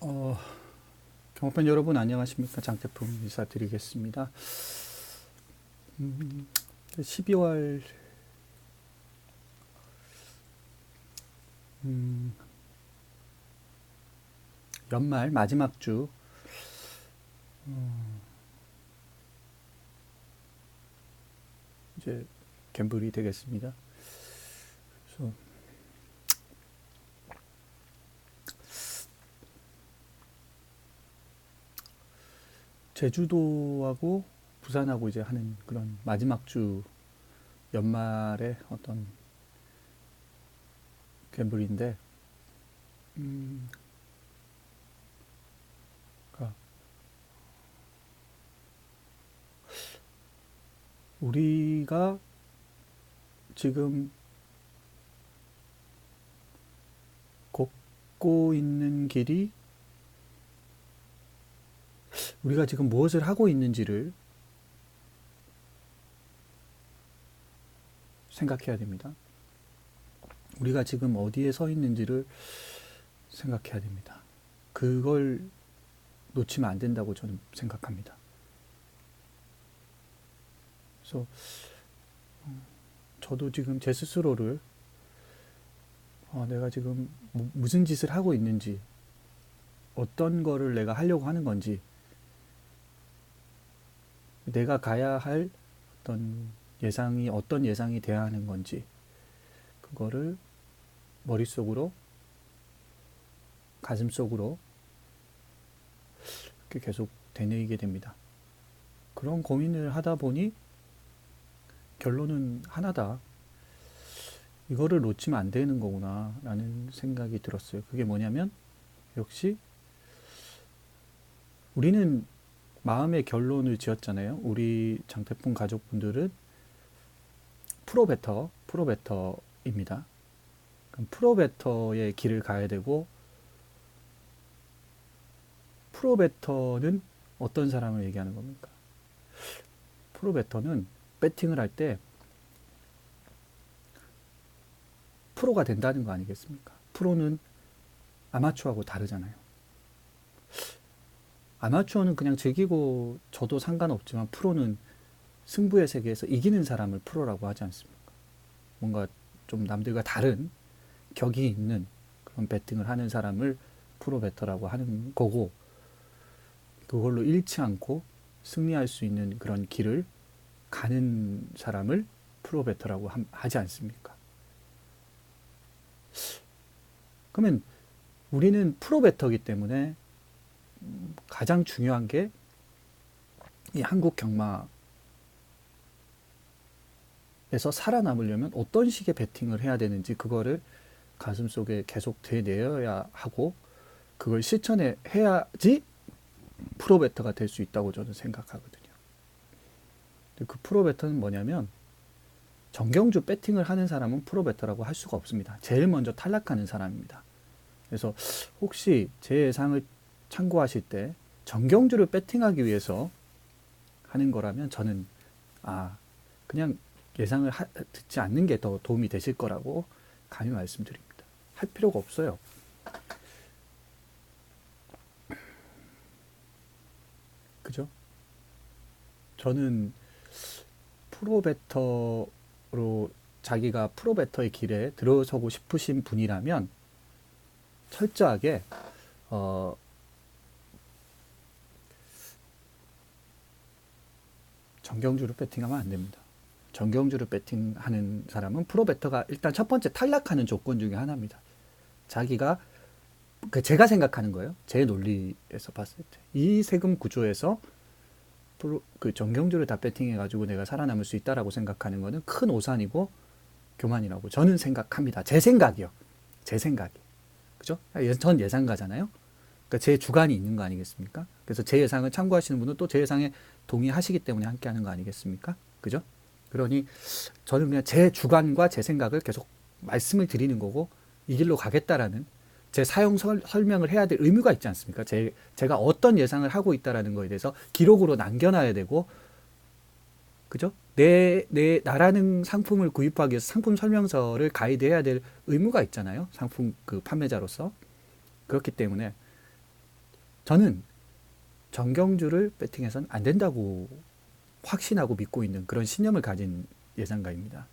어, 경호팬 여러분 안녕하십니까? 장태풍 인사드리겠습니다. 12월 연말 마지막 주 이제 갬블이 되겠습니다. 그래서 제주도하고 부산하고 이제 하는 그런 마지막 주 연말의 어떤 갬블인데, 그러니까 우리가 지금 걷고 있는 길이 우리가 지금 무엇을 하고 있는지를 생각해야 됩니다. 우리가 지금 어디에 서 있는지를 생각해야 됩니다. 그걸 놓치면 안 된다고 저는 생각합니다. 그래서 저도 지금 제 스스로를 내가 지금 무슨 짓을 하고 있는지, 어떤 거를 내가 하려고 하는 건지, 내가 가야 할 어떤 예상이 돼야 하는 건지, 그거를 머릿속으로, 가슴속으로 이렇게 계속 되뇌이게 됩니다. 그런 고민을 하다 보니 결론은 하나다. 이거를 놓치면 안 되는 거구나 라는 생각이 들었어요. 그게 뭐냐면, 역시 우리는 마음의 결론을 지었잖아요. 우리 장태풍 가족분들은 프로베터입니다. 그럼 프로베터의 길을 가야 되고, 프로베터는 어떤 사람을 얘기하는 겁니까? 프로베터는 배팅을 할 때 프로가 된다는 거 아니겠습니까? 프로는 아마추어하고 다르잖아요. 아마추어는 그냥 즐기고 저도 상관없지만, 프로는 승부의 세계에서 이기는 사람을 프로라고 하지 않습니까? 뭔가 좀 남들과 다른 격이 있는 그런 배팅을 하는 사람을 프로베터라고 하는 거고, 그걸로 잃지 않고 승리할 수 있는 그런 길을 가는 사람을 프로베터라고 하지 않습니까? 그러면 우리는 프로베터이기 때문에 가장 중요한 게 이 한국 경마에서 살아남으려면 어떤 식의 배팅을 해야 되는지, 그거를 가슴속에 계속 되뇌어야 하고, 그걸 실천해야지 프로베터가 될 수 있다고 저는 생각하거든요. 그 프로베터는 뭐냐면, 정경주 배팅을 하는 사람은 프로베터라고 할 수가 없습니다. 제일 먼저 탈락하는 사람입니다. 그래서 혹시 제 예상을 참고하실 때 정경주를 배팅하기 위해서 하는 거라면, 저는 그냥 예상을 듣지 않는 게 더 도움이 되실 거라고 감히 말씀드립니다. 할 필요가 없어요. 그죠? 저는 프로베터로, 자기가 프로베터의 길에 들어서고 싶으신 분이라면 철저하게 어, 정경주를 배팅하면 안 됩니다. 정경주를 배팅하는 사람은 프로베터가 일단 첫 번째 탈락하는 조건 중에 하나입니다. 자기가, 제가 생각하는 거예요. 제 논리에서 봤을 때 이 세금 구조에서 그 정경주를 다 배팅해가지고 내가 살아남을 수 있다라고 생각하는 거는 큰 오산이고 교만이라고 저는 생각합니다. 제 생각이요. 제 생각이. 그죠? 전 예상가잖아요. 그러니까 제 주관이 있는 거 아니겠습니까? 그래서 제 예상을 참고하시는 분은 또 제 예상에 동의하시기 때문에 함께 하는 거 아니겠습니까? 그죠? 그러니 저는 그냥 제 주관과 제 생각을 계속 말씀을 드리는 거고, 이 길로 가겠다라는 제 사용 설명을 해야 될 의무가 있지 않습니까? 제가 어떤 예상을 하고 있다라는 거에 대해서 기록으로 남겨놔야 되고, 그죠? 나라는 상품을 구입하기 위해서 상품 설명서를 가이드해야 될 의무가 있잖아요. 상품 그 판매자로서. 그렇기 때문에 저는 정경주를 배팅해서는 안 된다고 확신하고 믿고 있는 그런 신념을 가진 예상가입니다.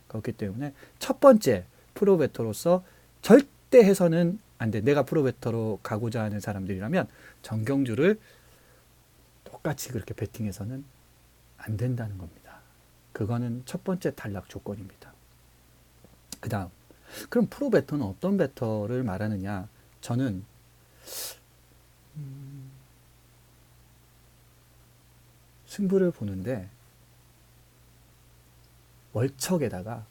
그렇기 때문에 첫 번째 프로베터로서 절대 해서는 안 돼. 내가 프로베터로 가고자 하는 사람들이라면 정경주를 똑같이 그렇게 배팅해서는 안 된다는 겁니다. 그거는 첫 번째 탈락 조건입니다. 그 다음, 그럼 프로베터는 어떤 베터를 말하느냐? 저는 승부를 보는데 월척에다가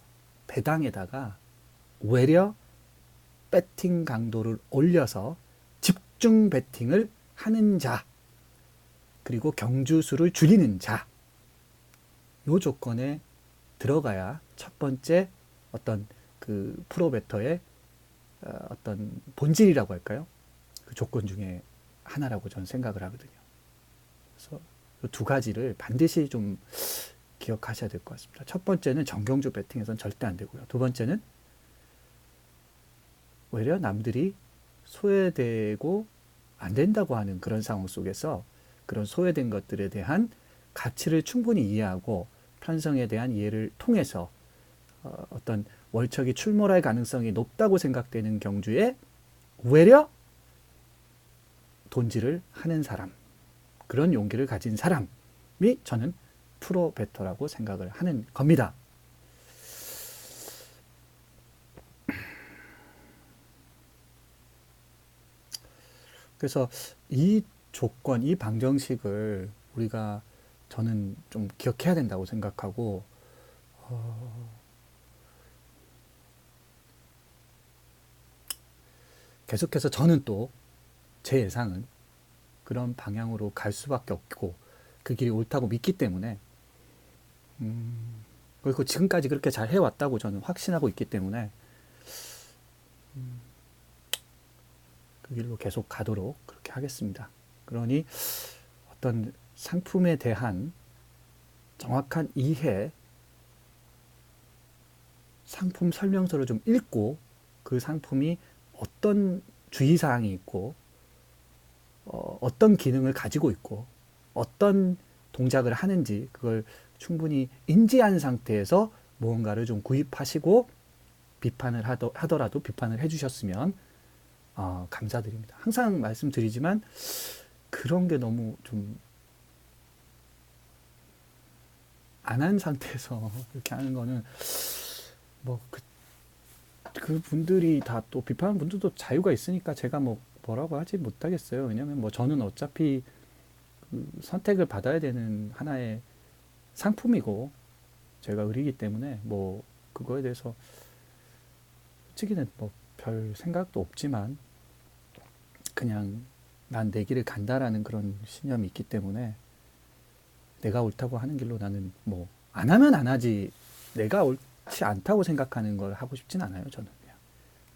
배당에다가 외려 배팅 강도를 올려서 집중 배팅을 하는 자, 그리고 경주수를 줄이는 자, 요 조건에 들어가야 첫 번째 어떤 그 프로베터의 어떤 본질이라고 할까요? 그 조건 중에 하나라고 저는 생각을 하거든요. 그래서 이 두 가지를 반드시 좀 기억하셔야 될 것 같습니다. 첫 번째는 정경주 배팅에서는 절대 안 되고요. 두 번째는 오히려 남들이 소외되고 안 된다고 하는 그런 상황 속에서 그런 소외된 것들에 대한 가치를 충분히 이해하고 편성에 대한 이해를 통해서 어떤 월척이 출몰할 가능성이 높다고 생각되는 경주에 오히려 돈질을 하는 사람, 그런 용기를 가진 사람이 저는 프로베터라고 생각을 하는 겁니다. 그래서 이 조건, 이 방정식을 우리가 저는 좀 기억해야 된다고 생각하고 계속해서 저는 또 제 예상은 그런 방향으로 갈 수밖에 없고 그 길이 옳다고 믿기 때문에 그리고 지금까지 그렇게 잘 해왔다고 저는 확신하고 있기 때문에 그 길로 계속 가도록 그렇게 하겠습니다. 그러니 어떤 상품에 대한 정확한 이해, 상품 설명서를 좀 읽고 그 상품이 어떤 주의사항이 있고 어떤 기능을 가지고 있고 어떤 동작을 하는지 그걸 충분히 인지한 상태에서 무언가를 좀 구입하시고 비판을 하더라도 비판을 해주셨으면 감사드립니다. 항상 말씀드리지만 그런 게 너무 좀 안 한 상태에서 이렇게 하는 거는 그 분들이 다 또 비판하는 분들도 자유가 있으니까 제가 뭐라고 하지 못하겠어요. 왜냐면 저는 어차피 그 선택을 받아야 되는 하나의 상품이고 제가 을이기 때문에 그거에 대해서 솔직히는 별 생각도 없지만 그냥 난 내 길을 간다라는 그런 신념이 있기 때문에 내가 옳다고 하는 길로 나는 안 하면 안 하지 내가 옳지 않다고 생각하는 걸 하고 싶진 않아요. 저는 그냥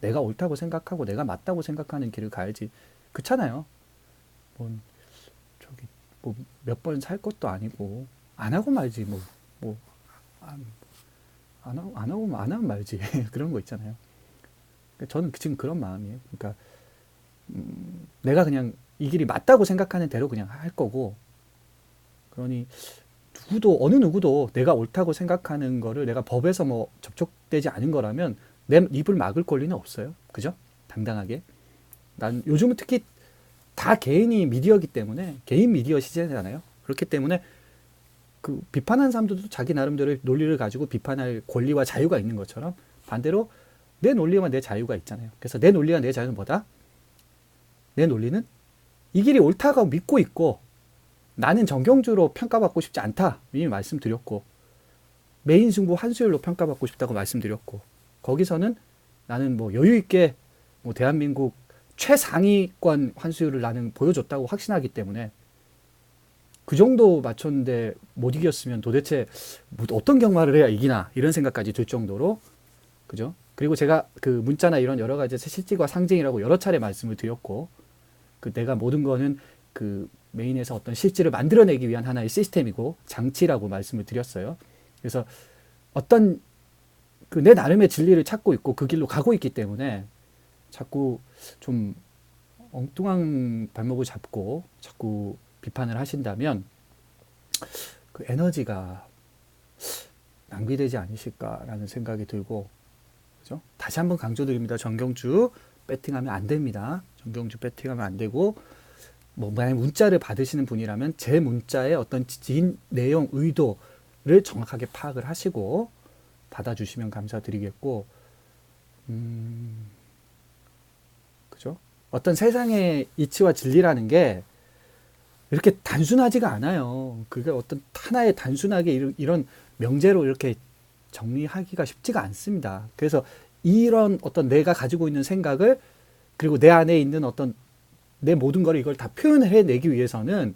내가 옳다고 생각하고 내가 맞다고 생각하는 길을 가야지. 그렇잖아요. 몇 번 살 것도 아니고 안 하고 말지 안 하면 말지 그런 거 있잖아요. 저는 지금 그런 마음이에요. 그러니까 내가 그냥 이 길이 맞다고 생각하는 대로 그냥 할 거고, 그러니 어느 누구도 내가 옳다고 생각하는 거를 내가 법에서 접촉되지 않은 거라면 내 입을 막을 권리는 없어요. 그죠? 당당하게. 난 요즘은 특히 다 개인이 미디어이기 때문에 개인 미디어 시대잖아요. 그렇기 때문에 그 비판하는 사람들도 자기 나름대로 논리를 가지고 비판할 권리와 자유가 있는 것처럼 반대로 내 논리와 내 자유가 있잖아요. 그래서 내 논리와 내 자유는 뭐다? 내 논리는 이 길이 옳다고 믿고 있고 나는 정경주로 평가받고 싶지 않다 이미 말씀드렸고, 메인 승부 환수율로 평가받고 싶다고 말씀드렸고, 거기서는 나는 여유 있게 대한민국 최상위권 환수율을 나는 보여줬다고 확신하기 때문에 그 정도 맞췄는데 못 이겼으면 도대체 어떤 경마를 해야 이기나 이런 생각까지 들 정도로, 그죠? 그리고 제가 그 문자나 이런 여러 가지 실질과 상징이라고 여러 차례 말씀을 드렸고, 그 내가 모든 거는 그 메인에서 어떤 실질을 만들어내기 위한 하나의 시스템이고 장치라고 말씀을 드렸어요. 그래서 어떤 그 내 나름의 진리를 찾고 있고 그 길로 가고 있기 때문에 자꾸 좀 엉뚱한 발목을 잡고 자꾸 비판을 하신다면 그 에너지가 낭비되지 않으실까라는 생각이 들고, 그죠? 다시 한번 강조드립니다. 정경주 배팅하면 안 됩니다. 정경주 배팅하면 안 되고, 뭐 만약 문자를 받으시는 분이라면 제 문자의 어떤 진 내용 의도를 정확하게 파악을 하시고 받아주시면 감사드리겠고, 그죠? 어떤 세상의 이치와 진리라는 게 이렇게 단순하지가 않아요. 그게 어떤 하나의 단순하게 이런 명제로 이렇게 정리하기가 쉽지가 않습니다. 그래서 이런 어떤 내가 가지고 있는 생각을, 그리고 내 안에 있는 어떤 내 모든 걸 이걸 다 표현을 해내기 위해서는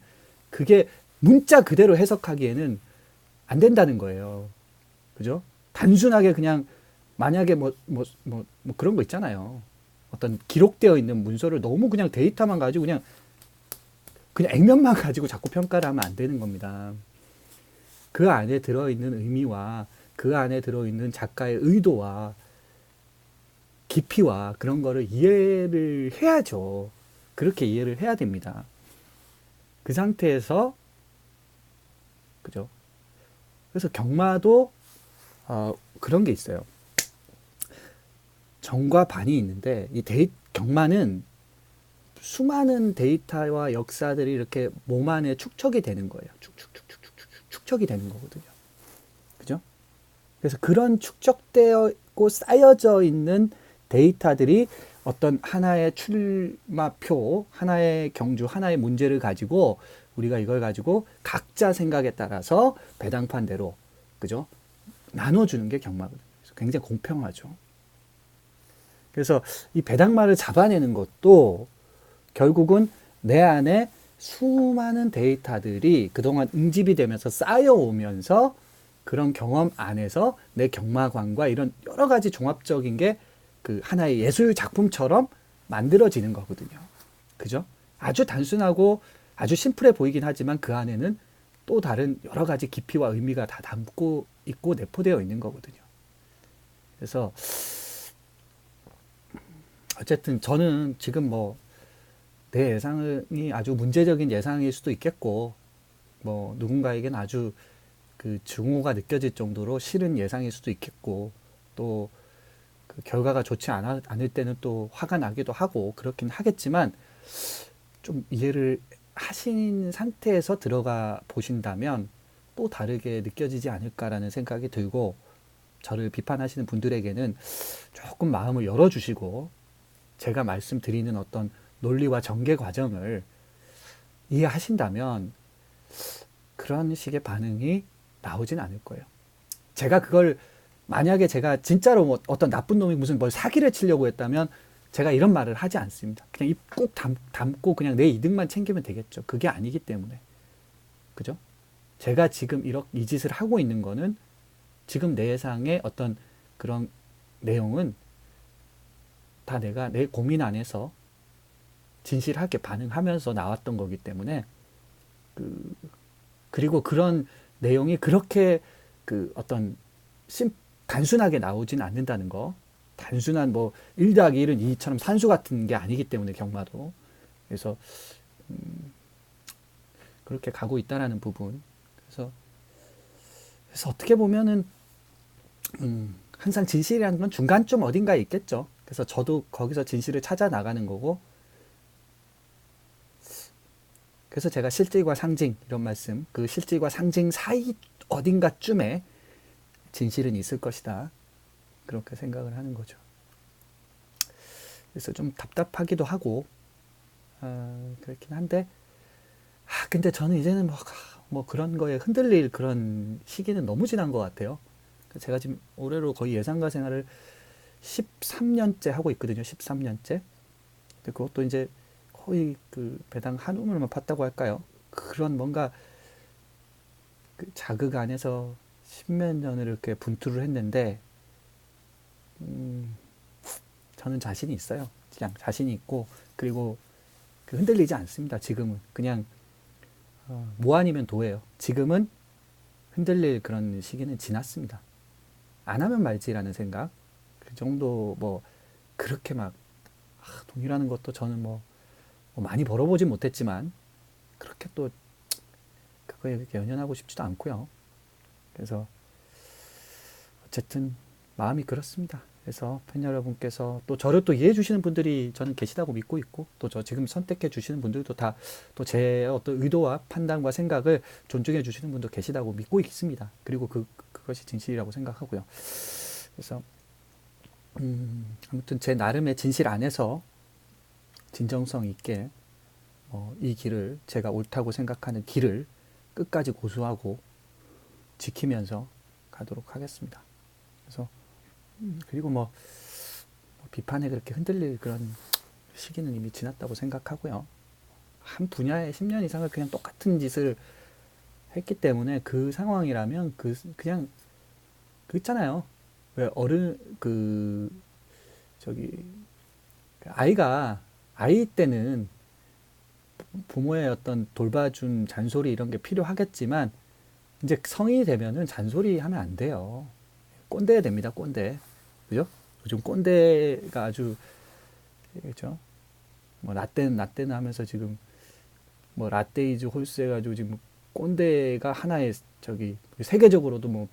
그게 문자 그대로 해석하기에는 안 된다는 거예요. 그죠? 단순하게 그냥 만약에 뭐 그런 거 있잖아요. 어떤 기록되어 있는 문서를 너무 그냥 데이터만 가지고 그냥 액면만 가지고 자꾸 평가를 하면 안 되는 겁니다. 그 안에 들어있는 의미와 그 안에 들어있는 작가의 의도와 깊이와 그런 거를 이해를 해야죠. 그렇게 이해를 해야 됩니다. 그 상태에서, 그죠? 그래서 경마도 그런 게 있어요. 정과 반이 있는데 경마는 수많은 데이터와 역사들이 이렇게 몸 안에 축적이 되는 거예요. 축적이 되는 거거든요. 그죠? 그래서 그런 축적되고 쌓여져 있는 데이터들이 어떤 하나의 출마표, 하나의 경주, 하나의 문제를 가지고 우리가 이걸 가지고 각자 생각에 따라서 배당판대로, 그죠? 나눠주는 게 경마거든요. 그래서 굉장히 공평하죠. 그래서 이 배당말을 잡아내는 것도 결국은 내 안에 수많은 데이터들이 그동안 응집이 되면서 쌓여오면서 그런 경험 안에서 내 경마관과 이런 여러 가지 종합적인 게 그 하나의 예술 작품처럼 만들어지는 거거든요. 그죠? 아주 단순하고 아주 심플해 보이긴 하지만 그 안에는 또 다른 여러 가지 깊이와 의미가 다 담고 있고 내포되어 있는 거거든요. 그래서 어쨌든 저는 지금 뭐 내 예상이 아주 문제적인 예상일 수도 있겠고, 뭐 누군가에겐 아주 그 증오가 느껴질 정도로 싫은 예상일 수도 있겠고, 또 그 결과가 좋지 않을 때는 또 화가 나기도 하고 그렇긴 하겠지만, 좀 이해를 하신 상태에서 들어가 보신다면 또 다르게 느껴지지 않을까라는 생각이 들고, 저를 비판하시는 분들에게는 조금 마음을 열어주시고 제가 말씀드리는 어떤 논리와 전개 과정을 이해하신다면 그런 식의 반응이 나오진 않을 거예요. 제가 그걸 만약에 제가 진짜로 뭐 어떤 나쁜 놈이 무슨 뭘 사기를 치려고 했다면 제가 이런 말을 하지 않습니다. 그냥 입 꼭 담고 그냥 내 이득만 챙기면 되겠죠. 그게 아니기 때문에. 그죠? 제가 지금 이 짓을 하고 있는 거는 지금 내 예상의 어떤 그런 내용은 다 내가 내 고민 안에서 진실하게 반응하면서 나왔던 거기 때문에 그리고 그런 내용이 그렇게 그 어떤 단순하게 나오진 않는다는 거. 단순한 뭐 1 더하기 1은 2처럼 산수 같은 게 아니기 때문에 경마도. 그래서 그렇게 가고 있다라는 부분. 그래서 어떻게 보면은 항상 진실이라는 건 중간쯤 어딘가에 있겠죠. 그래서 저도 거기서 진실을 찾아 나가는 거고, 그래서 제가 실질과 상징 이런 말씀, 그 실질과 상징 사이 어딘가쯤에 진실은 있을 것이다. 그렇게 생각을 하는 거죠. 그래서 좀 답답하기도 하고 그렇긴 한데, 근데 저는 이제는 뭐 그런 거에 흔들릴 그런 시기는 너무 지난 것 같아요. 제가 지금 올해로 거의 예상가 생활을 13년째 하고 있거든요. 13년째. 근데 그것도 이제 거의 그 배당 한 우물만 팠다고 할까요? 그런 뭔가 그 자극 안에서 십몇 년을 이렇게 분투를 했는데, 저는 자신이 있어요. 그냥 자신이 있고, 그리고 흔들리지 않습니다. 지금은 그냥 뭐 아니면 도예요. 지금은 흔들릴 그런 시기는 지났습니다. 안 하면 말지라는 생각. 그 정도. 뭐 그렇게 막 돈이라는 것도 저는 뭐 뭐 많이 벌어보진 못했지만 그렇게 또 그거에 그렇게 연연하고 싶지도 않고요. 그래서 어쨌든 마음이 그렇습니다. 그래서 팬 여러분께서 또 저를 또 이해해 주시는 분들이 저는 계시다고 믿고 있고, 또 저 지금 선택해 주시는 분들도 다 또 제 어떤 의도와 판단과 생각을 존중해 주시는 분도 계시다고 믿고 있습니다. 그리고 그것이 진실이라고 생각하고요. 그래서 아무튼 제 나름의 진실 안에서 진정성 있게 이 길을, 제가 옳다고 생각하는 길을 끝까지 고수하고 지키면서 가도록 하겠습니다. 그래서 그리고 뭐 비판에 그렇게 흔들릴 그런 시기는 이미 지났다고 생각하고요. 한 분야에 10년 이상을 그냥 똑같은 짓을 했기 때문에 그 상황이라면 그냥 그 있잖아요. 왜 어른 저기 아이 때는 부모의 어떤 돌봐준 잔소리 이런 게 필요하겠지만 이제 성인이 되면은 잔소리 하면 안 돼요. 꼰대 됩니다. 꼰대. 그죠? 요즘 꼰대가 아주 그죠? 뭐 라떼는 하면서 지금 뭐 라떼이즈 홀스 해가지고 지금 꼰대가 하나의 세계적으로도 뭐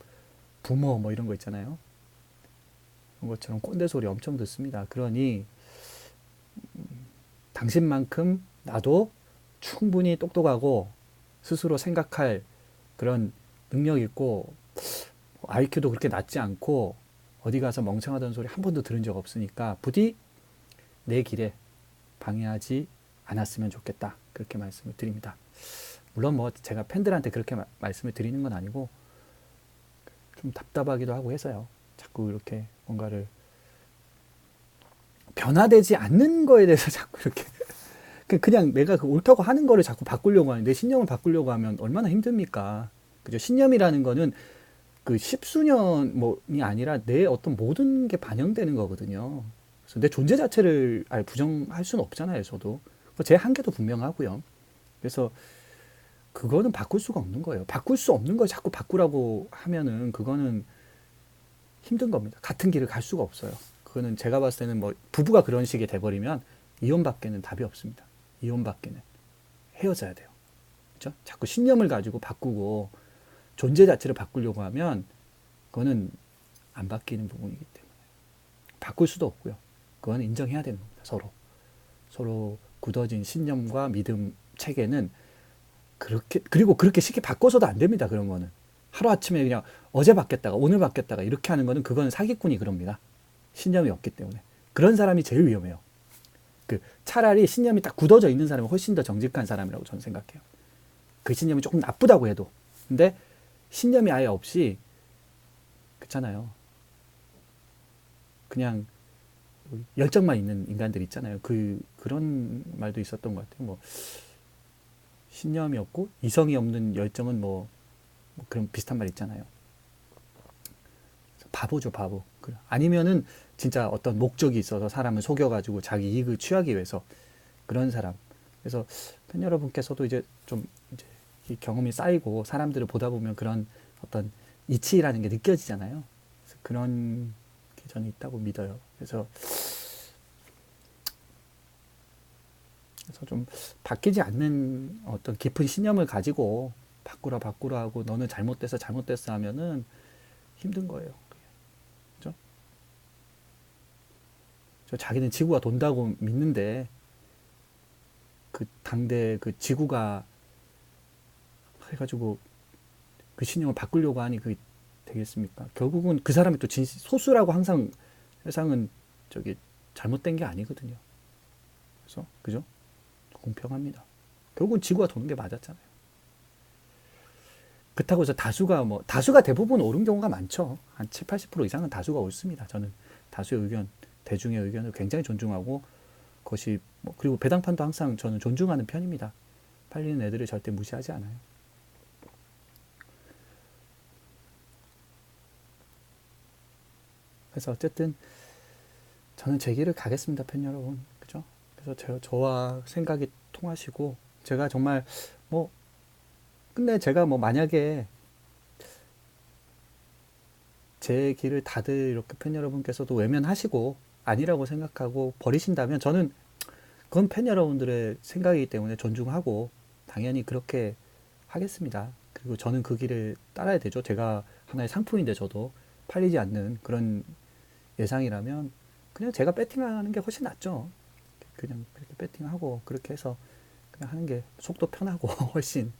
부모 뭐 이런 거 있잖아요. 그런 것처럼 꼰대 소리 엄청 듣습니다. 그러니 당신만큼 나도 충분히 똑똑하고 스스로 생각할 그런 능력 있고 IQ도 그렇게 낮지 않고 어디 가서 멍청하다는 소리 한 번도 들은 적 없으니까 부디 내 길에 방해하지 않았으면 좋겠다. 그렇게 말씀을 드립니다. 물론 뭐 제가 팬들한테 그렇게 말씀을 드리는 건 아니고 좀 답답하기도 하고 해서요. 자꾸 이렇게 뭔가를 변화되지 않는 거에 대해서 자꾸 이렇게 그냥 내가 그 옳다고 하는 거를 자꾸 바꾸려고 하는, 내 신념을 바꾸려고 하면 얼마나 힘듭니까? 그죠? 신념이라는 거는 그 십수년이 아니라 내 어떤 모든 게 반영되는 거거든요. 그래서 내 존재 자체를 아예 부정할 수는 없잖아요, 저도. 제 한계도 분명하고요. 그래서 그거는 바꿀 수가 없는 거예요. 바꿀 수 없는 걸 자꾸 바꾸라고 하면은 그거는 힘든 겁니다. 같은 길을 갈 수가 없어요. 그거는 제가 봤을 때는 뭐 부부가 그런 식이 돼버리면 이혼밖에는 답이 없습니다. 이혼밖에는 헤어져야 돼요. 그렇죠? 자꾸 신념을 가지고 바꾸고 존재 자체를 바꾸려고 하면 그거는 안 바뀌는 부분이기 때문에 바꿀 수도 없고요. 그거는 인정해야 되는 겁니다. 서로 굳어진 신념과 믿음 체계는 그리고 그렇게 쉽게 바꿔서도 안 됩니다. 그런 거는 하루아침에 그냥 어제 바뀌었다가 오늘 바뀌었다가 이렇게 하는 거는 그거는 사기꾼이 그럽니다. 신념이 없기 때문에. 그런 사람이 제일 위험해요. 차라리 신념이 딱 굳어져 있는 사람이 훨씬 더 정직한 사람이라고 저는 생각해요. 그 신념이 조금 나쁘다고 해도. 근데 신념이 아예 없이, 그렇잖아요. 그냥 열정만 있는 인간들 있잖아요. 그런 말도 있었던 것 같아요. 뭐 신념이 없고 이성이 없는 열정은 뭐 그런 비슷한 말 있잖아요. 바보죠, 바보. 아니면은 진짜 어떤 목적이 있어서 사람을 속여가지고 자기 이익을 취하기 위해서 그런 사람. 그래서 팬 여러분께서도 이제 좀 이제 이 경험이 쌓이고 사람들을 보다 보면 그런 어떤 이치라는 게 느껴지잖아요. 그래서 그런 게 저는 있다고 믿어요. 그래서 좀 바뀌지 않는 어떤 깊은 신념을 가지고 바꾸라 하고 너는 잘못됐어 하면은 힘든 거예요. 그죠? 자기는 지구가 돈다고 믿는데 그 당대 그 지구가 해가지고 그 신념을 바꾸려고 하니 그게 되겠습니까? 결국은 그 사람이 또 소수라고 항상 세상은 잘못된 게 아니거든요. 그래서 그죠? 공평합니다. 결국은 지구가 도는 게 맞았잖아요. 그렇다고 해서 다수가 대부분 옳은 경우가 많죠. 한 7, 80% 이상은 다수가 옳습니다. 저는 다수의 의견, 대중의 의견을 굉장히 존중하고 그것이 그리고 배당판도 항상 저는 존중하는 편입니다. 팔리는 애들을 절대 무시하지 않아요. 그래서 어쨌든 저는 제 길을 가겠습니다, 팬 여러분. 그죠? 그래서 저와 생각이 통하시고 제가 정말 근데 제가 만약에 제 길을 다들 이렇게 팬 여러분께서도 외면하시고 아니라고 생각하고 버리신다면 저는 그건 팬 여러분들의 생각이기 때문에 존중하고 당연히 그렇게 하겠습니다. 그리고 저는 그 길을 따라야 되죠. 제가 하나의 상품인데 저도 팔리지 않는 그런 예상이라면 그냥 제가 배팅하는 게 훨씬 낫죠. 그냥 그렇게 배팅하고 그렇게 해서 그냥 하는 게 속도 편하고 훨씬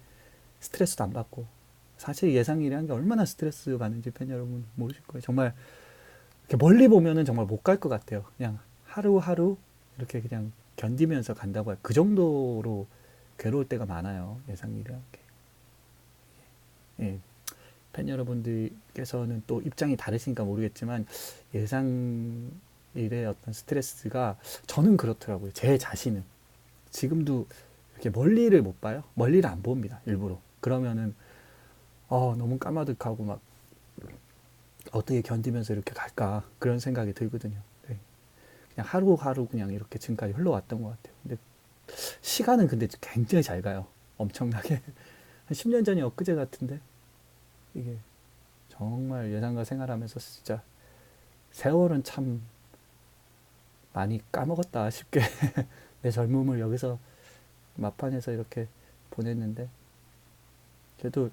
스트레스도 안 받고. 사실 예상일이라는 게 얼마나 스트레스 받는지 팬 여러분 모르실 거예요. 정말 이렇게 멀리 보면은 정말 못 갈 것 같아요. 그냥 하루하루 이렇게 그냥 견디면서 간다고 할 그 정도로 괴로울 때가 많아요. 예상일이라는 게. 예. 팬 여러분들께서는 또 입장이 다르시니까 모르겠지만 예상일의 어떤 스트레스가 저는 그렇더라고요. 제 자신은 지금도 이렇게 멀리를 못 봐요. 멀리를 안 봅니다. 일부러. 그러면은 너무 까마득하고 막 어떻게 견디면서 이렇게 갈까 그런 생각이 들거든요. 네. 그냥 하루하루 그냥 이렇게 지금까지 흘러왔던 것 같아요. 근데 시간은 근데 굉장히 잘 가요. 엄청나게. 한 10년 전이 엊그제 같은데 이게 정말 예상과 생활하면서 진짜 세월은 참 많이 까먹었다 싶게 내 젊음을 여기서 막판에서 이렇게 보냈는데 그래도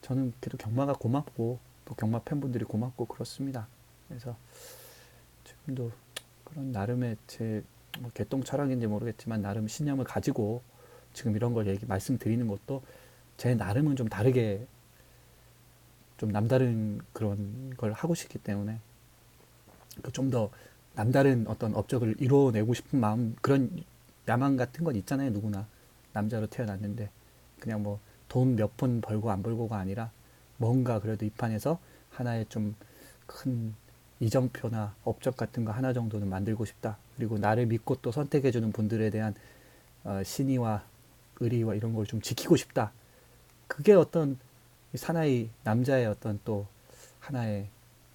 저는 그래도 경마가 고맙고 또 경마 팬분들이 고맙고 그렇습니다. 그래서 지금도 그런 나름의 제뭐 개똥 철학인지 모르겠지만 나름 신념을 가지고 지금 이런 걸 말씀드리는 것도 제 나름은 좀 다르게 좀 남다른 그런 걸 하고 싶기 때문에 좀 더 남다른 어떤 업적을 이뤄내고 싶은 마음 그런 야망 같은 건 있잖아요. 누구나 남자로 태어났는데 그냥 뭐 돈 몇 푼 벌고 안 벌고가 아니라 뭔가 그래도 이 판에서 하나의 좀 큰 이정표나 업적 같은 거 하나 정도는 만들고 싶다. 그리고 나를 믿고 또 선택해주는 분들에 대한 신의와 의리와 이런 걸 좀 지키고 싶다. 그게 어떤 사나이 남자의 어떤 또 하나의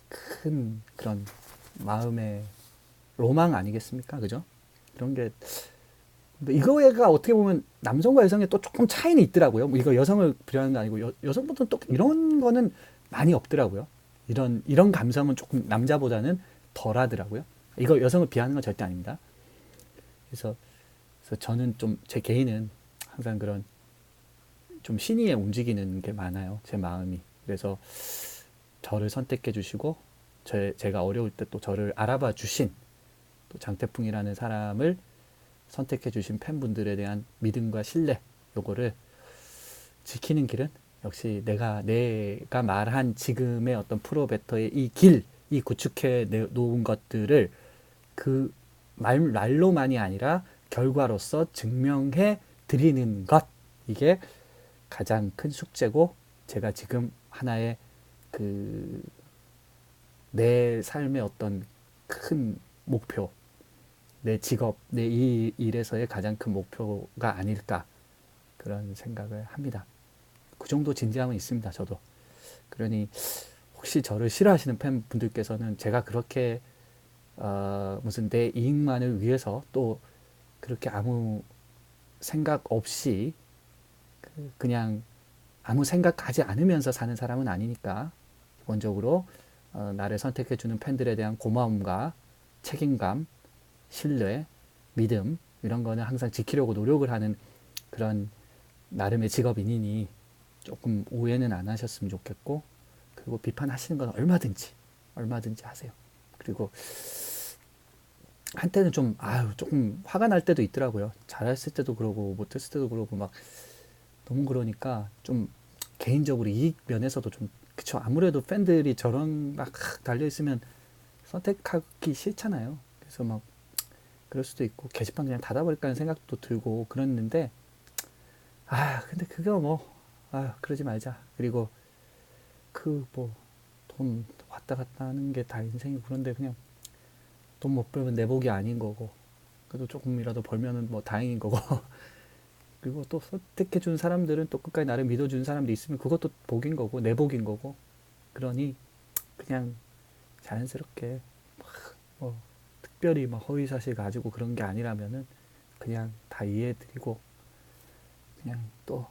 큰 그런 마음의 로망 아니겠습니까? 그죠? 그런 게 이거가 어떻게 보면 남성과 여성의 또 조금 차이는 있더라고요. 뭐 이거 여성을 비하는 게 아니고 여성분들은 또 이런 거는 많이 없더라고요. 이런 감성은 조금 남자보다는 덜 하더라고요. 이거 여성을 비하는 건 절대 아닙니다. 그래서 저는 좀 제 개인은 항상 그런 좀 신의에 움직이는 게 많아요. 제 마음이. 그래서 저를 선택해 주시고 제가 어려울 때 또 저를 알아봐 주신 또 장태풍이라는 사람을 선택해 주신 팬분들에 대한 믿음과 신뢰 요거를 지키는 길은 역시 내가 말한 지금의 어떤 프로베터의 이 구축해 놓은 것들을 그 말로만이 아니라 결과로서 증명해 드리는 것 이게 가장 큰 숙제고 제가 지금 하나의 그 내 삶의 어떤 큰 목표 내 직업, 내 이 일에서의 가장 큰 목표가 아닐까 그런 생각을 합니다. 그 정도 진지함은 있습니다. 저도. 그러니 혹시 저를 싫어하시는 팬분들께서는 제가 그렇게 무슨 내 이익만을 위해서 또 그렇게 아무 생각 없이 그냥 아무 생각하지 않으면서 사는 사람은 아니니까 기본적으로 나를 선택해주는 팬들에 대한 고마움과 책임감 신뢰, 믿음 이런 거는 항상 지키려고 노력을 하는 그런 나름의 직업인이니 조금 오해는 안 하셨으면 좋겠고 그리고 비판하시는 건 얼마든지 하세요. 그리고 한때는 좀 조금 화가 날 때도 있더라고요. 잘했을 때도 그러고 못했을 때도 그러고 막 너무 그러니까 좀 개인적으로 이익 면에서도 좀 그쵸. 아무래도 팬들이 저런 막 달려 있으면 선택하기 싫잖아요. 그래서 막 그럴 수도 있고 게시판 그냥 닫아버릴까 하는 생각도 들고 그랬는데 근데 그거 그러지 말자. 그리고 그 뭐 돈 왔다 갔다 하는 게 다 인생이고 그런데 그냥 돈 못 벌면 내 복이 아닌 거고 그래도 조금이라도 벌면은 뭐 다행인 거고 그리고 또 선택해 준 사람들은 또 끝까지 나를 믿어주는 사람들이 있으면 그것도 복인 거고 내 복인 거고 그러니 그냥 자연스럽게 뭐 특별히 막 허위사실 가지고 그런 게 아니라면은 그냥 다 이해해드리고 그냥 또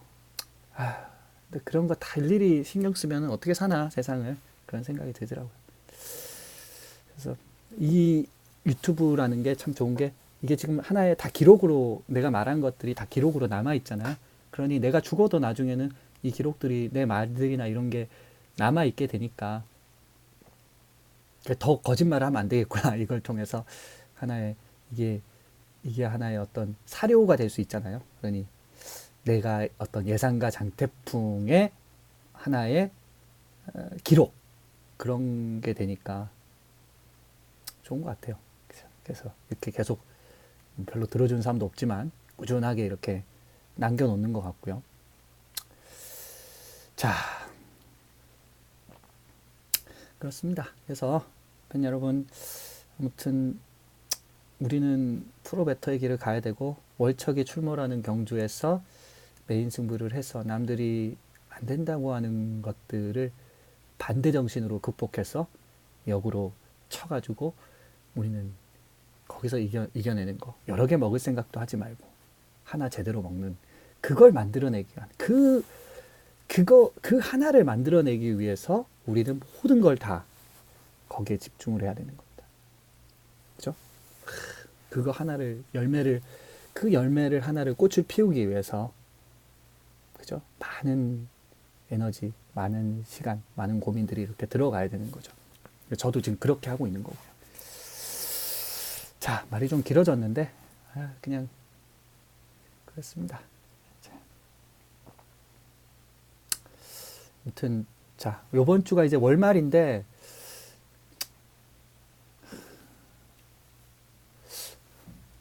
근데 그런 거 다 일일이 신경 쓰면은 어떻게 사나 세상을 그런 생각이 들더라고요. 그래서 이 유튜브라는 게 참 좋은 게 이게 지금 하나의 다 기록으로 내가 말한 것들이 다 기록으로 남아 있잖아요. 그러니 내가 죽어도 나중에는 이 기록들이 내 말들이나 이런 게 남아 있게 되니까 더 거짓말을 하면 안 되겠구나. 이걸 통해서 하나의 이게 하나의 어떤 사료가 될 수 있잖아요. 그러니 내가 어떤 예상과 장태풍의 하나의 기록 그런 게 되니까 좋은 것 같아요. 그래서 이렇게 계속 별로 들어주는 사람도 없지만 꾸준하게 이렇게 남겨놓는 것 같고요. 자, 그렇습니다. 그래서 팬 여러분, 아무튼 우리는 프로베터의 길을 가야 되고 월척이 출몰하는 경주에서 메인 승부를 해서 남들이 안 된다고 하는 것들을 반대 정신으로 극복해서 역으로 쳐가지고 우리는 거기서 이겨내는 거. 여러 개 먹을 생각도 하지 말고 하나 제대로 먹는 그걸 만들어내기 위한 그 하나를 만들어내기 위해서 우리는 모든 걸 다 거기에 집중을 해야 되는 겁니다. 그죠? 그거 하나를 그 열매를 하나를 꽃을 피우기 위해서 그죠? 많은 에너지, 많은 시간, 많은 고민들이 이렇게 들어가야 되는 거죠. 저도 지금 그렇게 하고 있는 거고요. 자, 말이 좀 길어졌는데 그냥 그렇습니다. 아무튼 자, 요번 주가 이제 월말인데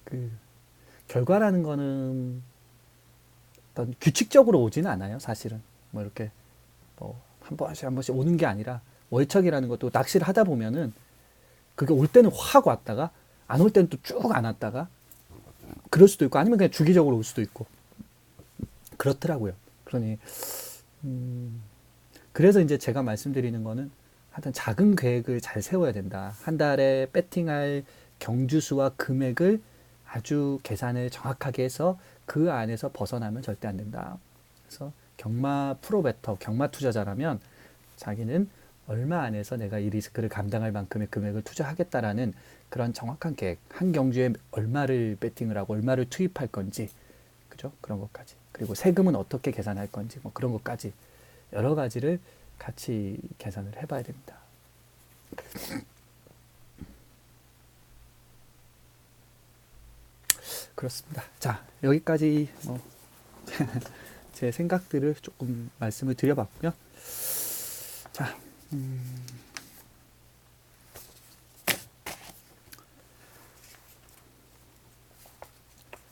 그 결과라는 거는 어떤 규칙적으로 오지는 않아요. 사실은 뭐 이렇게 뭐 한 번씩 오는 게 아니라 월척이라는 것도 낚시를 하다 보면은 그게 올 때는 확 왔다가 안 올 때는 또 쭉 안 왔다가 그럴 수도 있고 아니면 그냥 주기적으로 올 수도 있고 그렇더라고요. 그러니 그래서 이제 제가 말씀드리는 거는 하여튼 작은 계획을 잘 세워야 된다. 한 달에 배팅할 경주수와 금액을 아주 계산을 정확하게 해서 그 안에서 벗어나면 절대 안 된다. 그래서 경마 프로베터, 경마 투자자라면 자기는 얼마 안에서 내가 이 리스크를 감당할 만큼의 금액을 투자하겠다라는 그런 정확한 계획, 한 경주에 얼마를 배팅을 하고 얼마를 투입할 건지, 그죠? 그런 것까지. 그리고 세금은 어떻게 계산할 건지, 뭐 그런 것까지 여러 가지를 같이 계산을 해봐야 됩니다. 그렇습니다. 자, 여기까지 뭐 제 생각들을 조금 말씀을 드려봤고요. 자,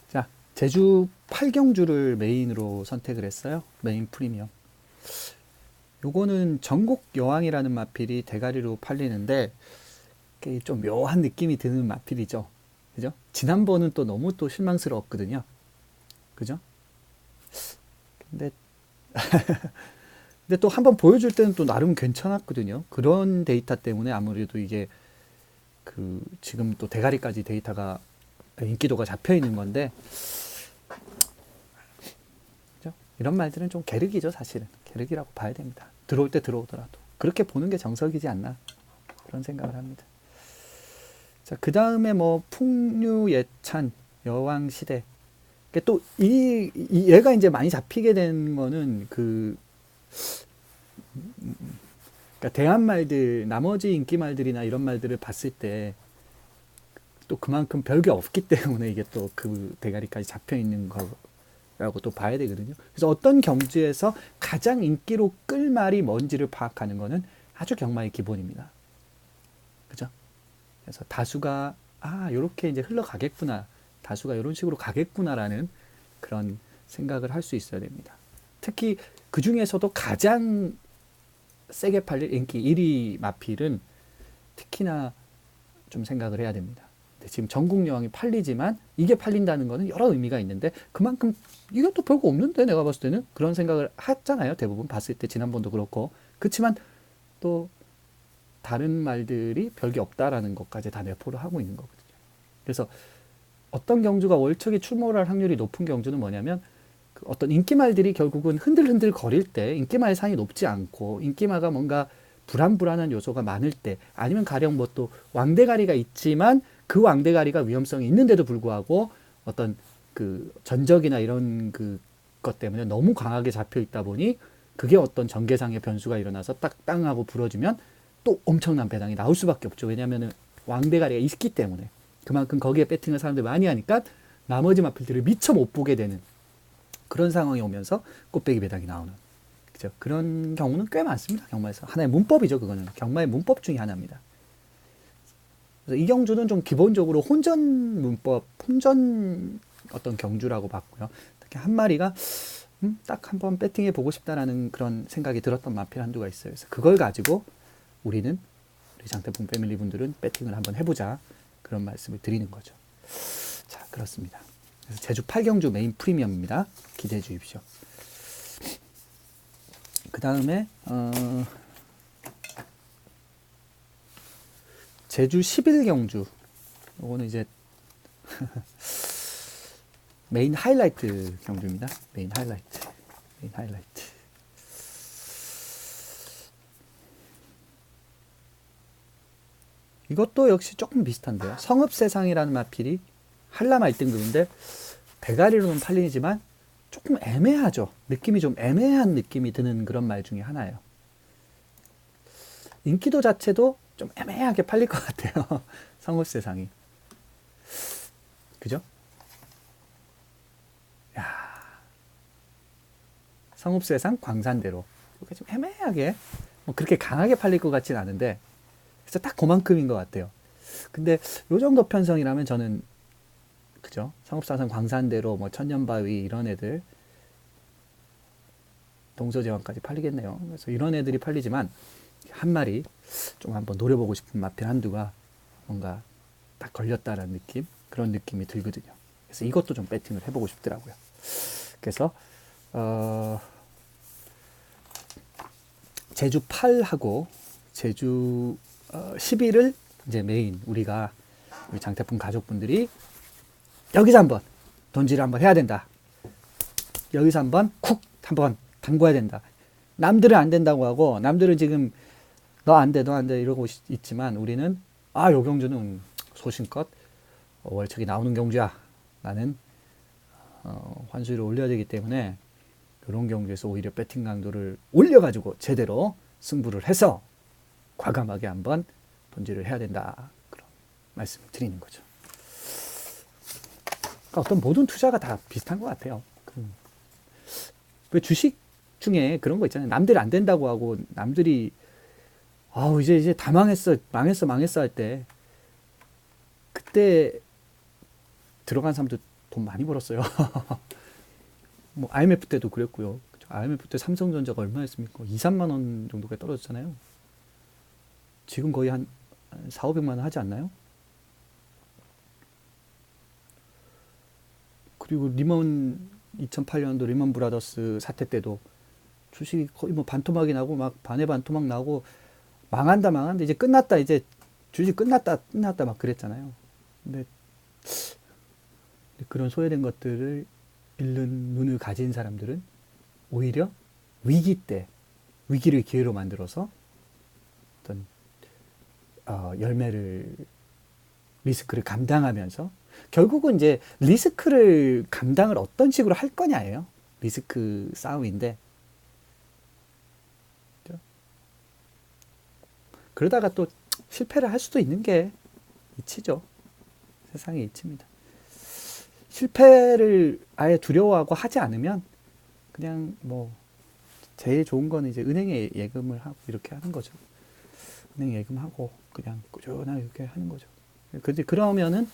자, 제주 8경주를 메인으로 선택을 했어요. 메인 프리미엄. 요거는 전국 여왕이라는 마필이 대가리로 팔리는데 좀 묘한 느낌이 드는 마필이죠. 그죠? 지난번은 또 너무 또 실망스러웠거든요. 그죠? 근데 또 한번 보여줄 때는 또 나름 괜찮았거든요. 그런 데이터 때문에 아무래도 이게 지금 또 대가리까지 데이터가 인기도가 잡혀 있는 건데, 그죠? 이런 말들은 좀 계륵이죠, 사실은. 계륵이라고 봐야 됩니다. 들어올 때 들어오더라도. 그렇게 보는 게 정석이지 않나. 그런 생각을 합니다. 자, 그 다음에 뭐, 풍류예찬, 여왕시대. 또, 얘가 이제 많이 잡히게 된 거는 그러니까 대한말들, 나머지 인기말들이나 이런 말들을 봤을 때, 또 그만큼 별게 없기 때문에 이게 또 그 대가리까지 잡혀 있는 거라고 또 봐야 되거든요. 그래서 어떤 경주에서 가장 인기로 끌 말이 뭔지를 파악하는 거는 아주 경마의 기본입니다. 그죠? 그래서 다수가, 요렇게 이제 흘러가겠구나. 다수가 이런 식으로 가겠구나라는 그런 생각을 할 수 있어야 됩니다. 특히 그 중에서도 가장 세게 팔릴 인기 1위 마필은 특히나 좀 생각을 해야 됩니다. 지금 전국 여왕이 팔리지만 이게 팔린다는 거는 여러 의미가 있는데 그만큼 이것도 별거 없는데 내가 봤을 때는 그런 생각을 하잖아요. 대부분 봤을 때 지난번도 그렇고. 그렇지만 또 다른 말들이 별게 없다라는 것까지 다 내포를 하고 있는 거거든요. 그래서 어떤 경주가 월척이 출몰할 확률이 높은 경주는 뭐냐면 어떤 인기말들이 결국은 흔들흔들 거릴 때 인기말 상이 높지 않고 인기마가 뭔가 불안불안한 요소가 많을 때 아니면 가령 뭐 또 왕대가리가 있지만 그 왕대가리가 위험성이 있는데도 불구하고 어떤 그 전적이나 이런 그 것 때문에 너무 강하게 잡혀 있다 보니 그게 어떤 전개상의 변수가 일어나서 딱 땅 하고 부러지면 또 엄청난 배당이 나올 수밖에 없죠. 왜냐하면 왕대가리가 있기 때문에 그만큼 거기에 배팅을 사람들이 많이 하니까 나머지 마필들을 미처 못 보게 되는 그런 상황이 오면서 꽃배기 배당이 나오는, 그죠? 그런 경우는 꽤 많습니다. 경마에서 하나의 문법이죠. 그거는 경마의 문법 중에 하나입니다. 그래서 이 경주는 좀 기본적으로 혼전 문법, 혼전 어떤 경주라고 봤고요. 특히 한 마리가 딱 한번 배팅해 보고 싶다라는 그런 생각이 들었던 마필 한두가 있어요. 그래서 그걸 가지고 우리 장태풍 패밀리 분들은 배팅을 한번 해보자, 그런 말씀을 드리는 거죠. 자, 그렇습니다. 그래서 제주 8경주 메인 프리미엄입니다. 기대해 주십시오. 그 다음에 제주 11경주, 이거는 이제 메인 하이라이트 경주입니다. 메인 하이라이트. 이것도 역시 조금 비슷한데요. 성읍세상이라는 마필이 한라마 1등급인데 배가리로는 팔리지만 조금 애매하죠. 느낌이 좀 애매한 느낌이 드는 그런 말 중에 하나예요. 인기도 자체도 좀 애매하게 팔릴 것 같아요. 성읍세상이. 그죠? 성읍세상 광산대로 이렇게 좀 애매하게, 뭐 그렇게 강하게 팔릴 것 같진 않은데, 그래서 딱 그만큼인 것 같아요. 근데 요 정도 편성이라면 저는, 그죠? 성읍사상 광산대로 뭐 천년바위 이런 애들, 동서제왕까지 팔리겠네요. 그래서 이런 애들이 팔리지만 한 마리 좀 한번 노려보고 싶은 마필 한두가 뭔가 딱 걸렸다라는 느낌, 그런 느낌이 들거든요. 그래서 이것도 좀 배팅을 해보고 싶더라고요. 그래서 제주 8하고 제주 11을 이제 메인 우리 장태풍 가족분들이 여기서 한번 돈질을 한번 해야 된다. 여기서 한번 한번 담궈야 된다. 남들은 안 된다고 하고, 남들은 지금 너 안 돼 이러고 있지만 우리는 요 경주는 소신껏 월척이 나오는 경주야. 나는 환수율을 올려야 되기 때문에 이런 경주에서 오히려 배팅 강도를 올려가지고 제대로 승부를 해서 과감하게 한번 돈질을 해야 된다, 그런 말씀을 드리는 거죠. 그러니까 어떤 모든 투자가 다 비슷한 것 같아요. 왜 주식 중에 그런 거 있잖아요. 남들이 안 된다고 하고 남들이 이제 다 망했어 할 때, 그때 들어간 사람도 돈 많이 벌었어요. 뭐 IMF 때도 그랬고요. IMF 때 삼성전자가 얼마였습니까? 2, 3만 원 정도가 떨어졌잖아요. 지금 거의 한 4, 500만 원 하지 않나요? 그리고 2008년도 리먼 브라더스 사태 때도 주식이 거의 뭐 반토막이 나고 막 반에 반토막 나고 망한다 이제 끝났다, 이제 주식 끝났다 막 그랬잖아요. 근데 그런 소외된 것들을 잃는 눈을 가진 사람들은 오히려 위기 때 위기를 기회로 만들어서 어떤 열매를, 리스크를 감당하면서, 결국은 이제 리스크를 감당을 어떤 식으로 할 거냐예요. 리스크 싸움인데, 그러다가 또 실패를 할 수도 있는 게 이치죠. 세상의 이치입니다. 실패를 아예 두려워하고 하지 않으면 그냥 뭐 제일 좋은 거는 이제 은행에 예금을 하고 이렇게 하는 거죠. 은행 예금하고 그냥 꾸준하게 이렇게 하는 거죠. 근데 그러면은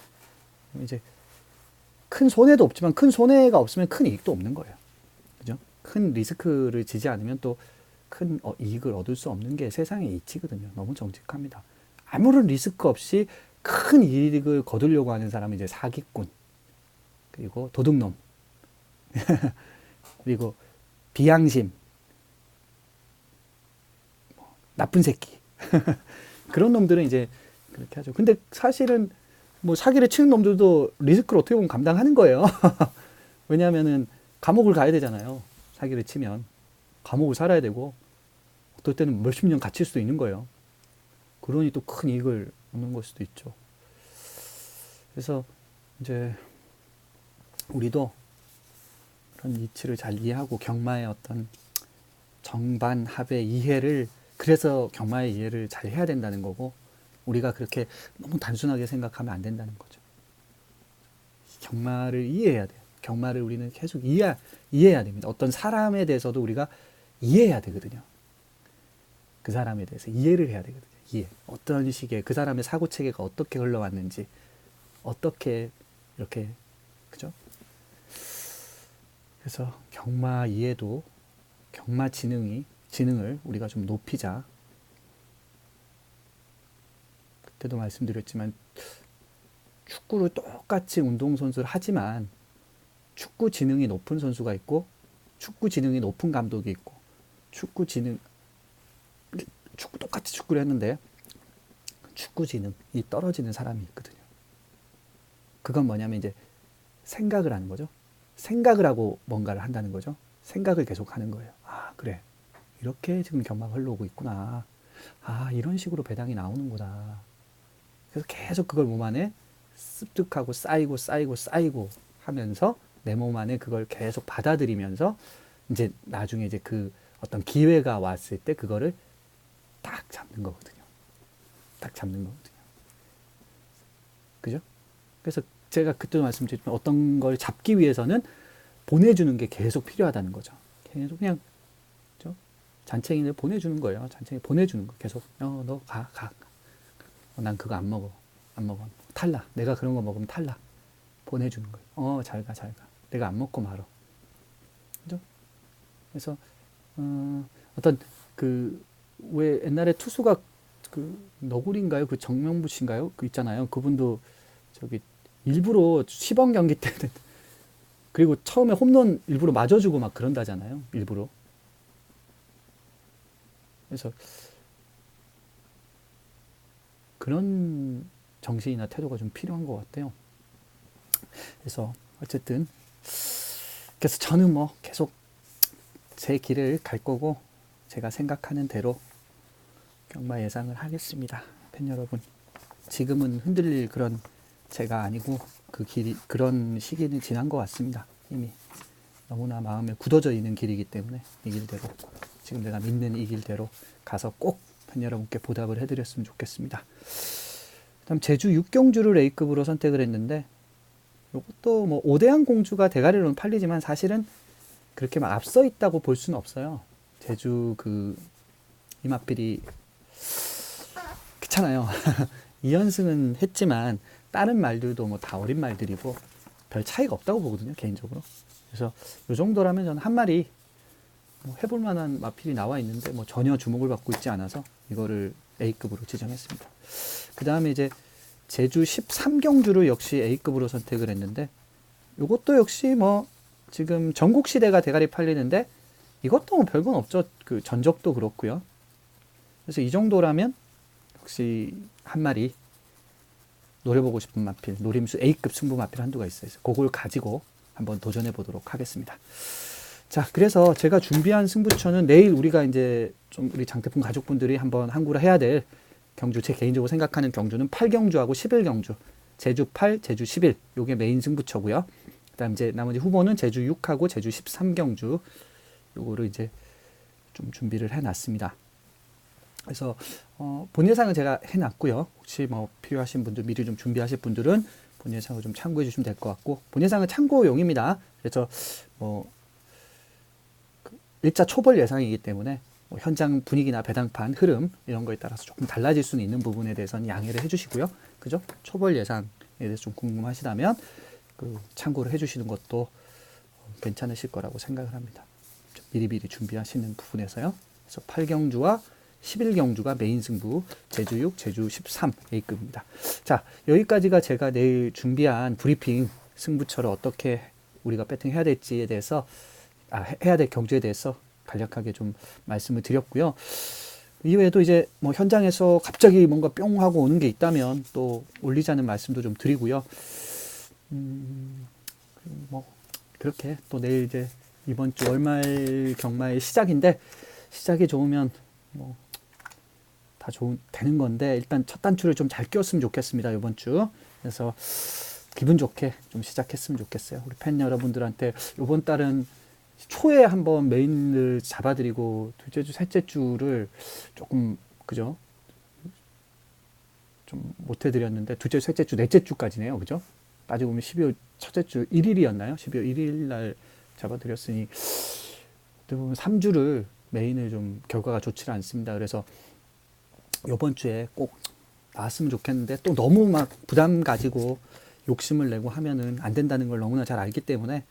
이제 큰 손해도 없지만, 큰 손해가 없으면 큰 이익도 없는 거예요. 그죠? 큰 리스크를 지지 않으면 또 큰 이익을 얻을 수 없는 게 세상의 이치거든요. 너무 정직합니다. 아무런 리스크 없이 큰 이익을 거두려고 하는 사람은 이제 사기꾼, 그리고 도둑놈, 그리고 비양심, 나쁜 새끼. 그런 놈들은 이제 그렇게 하죠. 근데 사실은 뭐 사기를 치는 놈들도 리스크를 어떻게 보면 감당하는 거예요. 왜냐하면은 감옥을 가야 되잖아요. 사기를 치면 감옥을 살아야 되고, 어떨 때는 몇십 년 갇힐 수도 있는 거예요. 그러니 또 큰 이익을 얻는 걸 수도 있죠. 그래서 이제 우리도 그런 이치를 잘 이해하고 경마의 어떤 정반합의 이해를, 그래서 경마의 이해를 잘 해야 된다는 거고, 우리가 그렇게 너무 단순하게 생각하면 안 된다는 거죠. 경마를 이해해야 돼요. 경마를 우리는 계속 이해해야 됩니다. 어떤 사람에 대해서도 우리가 이해해야 되거든요. 그 사람에 대해서 이해를 해야 되거든요. 이해. 어떤 식의 그 사람의 사고 체계가 어떻게 흘러왔는지, 어떻게 이렇게, 그죠? 그래서 경마 이해도, 경마 지능을 우리가 좀 높이자. 그때도 말씀드렸지만 축구를 똑같이 운동선수를 하지만 축구 지능이 높은 선수가 있고 축구 지능이 높은 감독이 있고, 똑같이 축구를 했는데 축구 지능이 떨어지는 사람이 있거든요. 그건 뭐냐면 이제 생각을 하는 거죠. 생각을 하고 뭔가를 한다는 거죠. 생각을 계속 하는 거예요. 아, 그래. 이렇게 지금 경마가 흘러오고 있구나. 아, 이런 식으로 배당이 나오는구나. 그래서 계속 그걸 몸 안에 습득하고 쌓이고 하면서 내 몸 안에 그걸 계속 받아들이면서 이제 나중에 이제 그 어떤 기회가 왔을 때 그거를 딱 잡는 거거든요. 딱 잡는 거거든요. 그죠? 그래서 제가 그때도 말씀드렸지만 어떤 걸 잡기 위해서는 보내주는 게 계속 필요하다는 거죠. 계속 그냥 잔챙이를 보내주는 거예요. 잔챙이 보내주는 거 계속. 너 가. 난 그거 안 먹어. 탈락. 내가 그런 거 먹으면 탈락. 보내주는 거예요. 잘 가. 내가 안 먹고 말어. 그죠? 그래서 어떤 왜 옛날에 투수가 너구리인가요? 그 정명부 씨인가요? 그 있잖아요. 그분도 저기 일부러 시범 경기 때는 그리고 처음에 홈런 일부러 맞아주고 막 그런다잖아요. 일부러. 그래서 그런 정신이나 태도가 좀 필요한 것 같아요. 그래서 어쨌든 그래서 저는 뭐 계속 제 길을 갈 거고 제가 생각하는 대로 경마 예상을 하겠습니다. 팬 여러분, 지금은 흔들릴 그런 제가 아니고 그런 시기는 지난 것 같습니다. 이미 너무나 마음에 굳어져 있는 길이기 때문에 이 길대로, 지금 내가 믿는 이 길대로 가서 꼭 팬 여러분께 보답을 해드렸으면 좋겠습니다. 그다음 제주 6경주를 A급으로 선택을 했는데, 이것도 뭐 오대양 공주가 대가리로는 팔리지만 사실은 그렇게 막 앞서 있다고 볼 수는 없어요. 제주 이마필이 그렇잖아요. 2연승은 했지만 다른 말들도 뭐 다 어린 말들이고 별 차이가 없다고 보거든요, 개인적으로. 그래서 이 정도라면 저는 한 마리 뭐 해볼 만한 마필이 나와 있는데 뭐 전혀 주목을 받고 있지 않아서 이거를 A급으로 지정했습니다. 그 다음에 이제 제주 13경주를 역시 A급으로 선택을 했는데, 이것도 역시 뭐 지금 전국시대가 대가리 팔리는데 이것도 뭐 별건 없죠. 그 전적도 그렇고요. 그래서 이 정도라면 역시 한 마리 노려보고 싶은 마필, 노림수 A급 승부 마필 한두가 있어요. 그걸 가지고 한번 도전해 보도록 하겠습니다. 자, 그래서 제가 준비한 승부처는 내일 우리가 이제 좀 우리 장태풍 가족분들이 한번 항구를 해야 될 경주, 제 개인적으로 생각하는 경주는 8경주하고 11경주, 제주 8, 제주 11, 요게 메인 승부처고요. 그다음 이제 나머지 후보는 제주 6하고 제주 13경주, 요거를 이제 좀 준비를 해놨습니다. 그래서 본 예상은 제가 해놨고요. 혹시 뭐 필요하신 분들, 미리 좀 준비하실 분들은 본 예상을 좀 참고해 주시면 될 것 같고, 본 예상은 참고용입니다. 그래서 뭐 1차 초벌 예상이기 때문에 뭐 현장 분위기나 배당판 흐름 이런 거에 따라서 조금 달라질 수는 있는 부분에 대해서는 양해를 해주시고요. 그죠? 초벌 예상에 대해서 좀 궁금하시다면 참고를 해주시는 것도 괜찮으실 거라고 생각을 합니다. 미리미리 준비하시는 부분에서요. 그래서 8경주와 11경주가 메인 승부, 제주 6, 제주 13 A급입니다. 자, 여기까지가 제가 내일 준비한 브리핑, 승부처를 어떻게 우리가 배팅해야 될지에 대해서, 해야 될 경주에 대해서 간략하게 좀 말씀을 드렸고요. 이외에도 이제 뭐 현장에서 갑자기 뭔가 뿅 하고 오는 게 있다면 또 올리자는 말씀도 좀 드리고요. 뭐 그렇게 또 내일 이제 이번 주 월말 경마의 시작인데, 시작이 좋으면 뭐 다 되는 건데, 일단 첫 단추를 좀 잘 끼웠으면 좋겠습니다. 이번 주 그래서 기분 좋게 좀 시작했으면 좋겠어요. 우리 팬 여러분들한테 이번 달은 초에 한번 메인을 잡아드리고 둘째 주, 셋째 주를 조금 그죠? 좀 못해드렸는데 둘째 주, 셋째 주, 넷째 주까지네요. 그죠? 따지고 보면 12월 첫째 주 1일이었나요? 12월 1일 날 잡아드렸으니 어떻게 보면 3주를 메인을 좀 결과가 좋지 않습니다. 그래서 이번 주에 꼭 나왔으면 좋겠는데 또 너무 막 부담 가지고 욕심을 내고 하면은 안 된다는 걸 너무나 잘 알기 때문에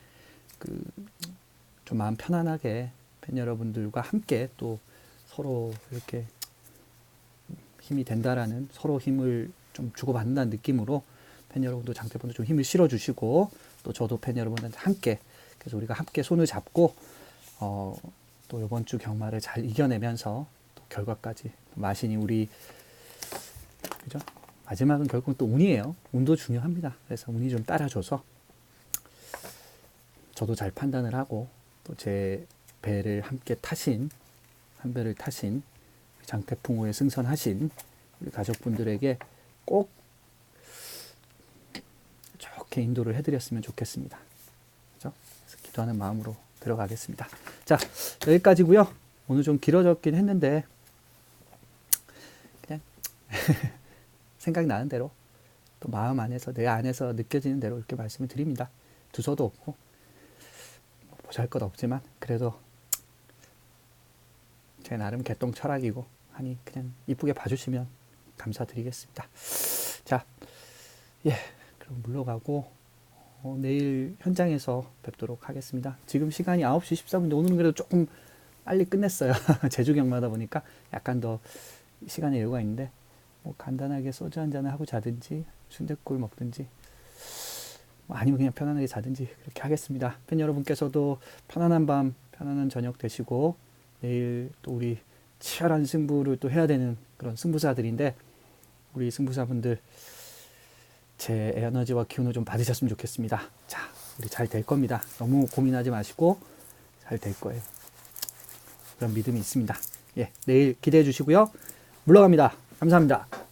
좀 마음 편안하게 팬 여러분들과 함께 또 서로 이렇게 힘이 된다라는 서로 힘을 좀 주고받는다는 느낌으로 팬 여러분도 장태분도 좀 힘을 실어주시고 또 저도 팬 여러분들한테 함께 그래서 우리가 함께 손을 잡고 또 이번 주 경마를 잘 이겨내면서 또 결과까지 마신이 우리 그죠? 마지막은 결국 또 운이에요. 운도 중요합니다. 그래서 운이 좀 따라줘서 저도 잘 판단을 하고 또 제 배를 함께 타신 한 배를 타신 장태풍호에 승선하신 우리 가족분들에게 꼭 좋게 인도를 해드렸으면 좋겠습니다. 그죠? 그래서 기도하는 마음으로 들어가겠습니다. 자, 여기까지고요. 오늘 좀 길어졌긴 했는데 그냥 생각나는 대로 또 마음 안에서 내 안에서 느껴지는 대로 이렇게 말씀을 드립니다. 두서도 없고 보잘것 없지만 그래도 제 나름 개똥 철학이고 하니 그냥 이쁘게 봐주시면 감사드리겠습니다. 자, 예, 그럼 물러가고 내일 현장에서 뵙도록 하겠습니다. 지금 시간이 9시 14분인데 오늘은 그래도 조금 빨리 끝냈어요. 제주 경마다 보니까 약간 더 시간의 여유가 있는데 뭐 간단하게 소주 한 잔을 하고 자든지 순댓국 먹든지 뭐 아니면 그냥 편안하게 자든지 그렇게 하겠습니다. 팬 여러분께서도 편안한 밤 편안한 저녁 되시고 내일 또 우리 치열한 승부를 또 해야 되는 그런 승부사들인데 우리 승부사분들 제 에너지와 기운을 좀 받으셨으면 좋겠습니다. 자, 우리 잘 될 겁니다. 너무 고민하지 마시고 잘 될 거예요. 그런 믿음이 있습니다. 예, 내일 기대해 주시고요. 물러갑니다. 감사합니다.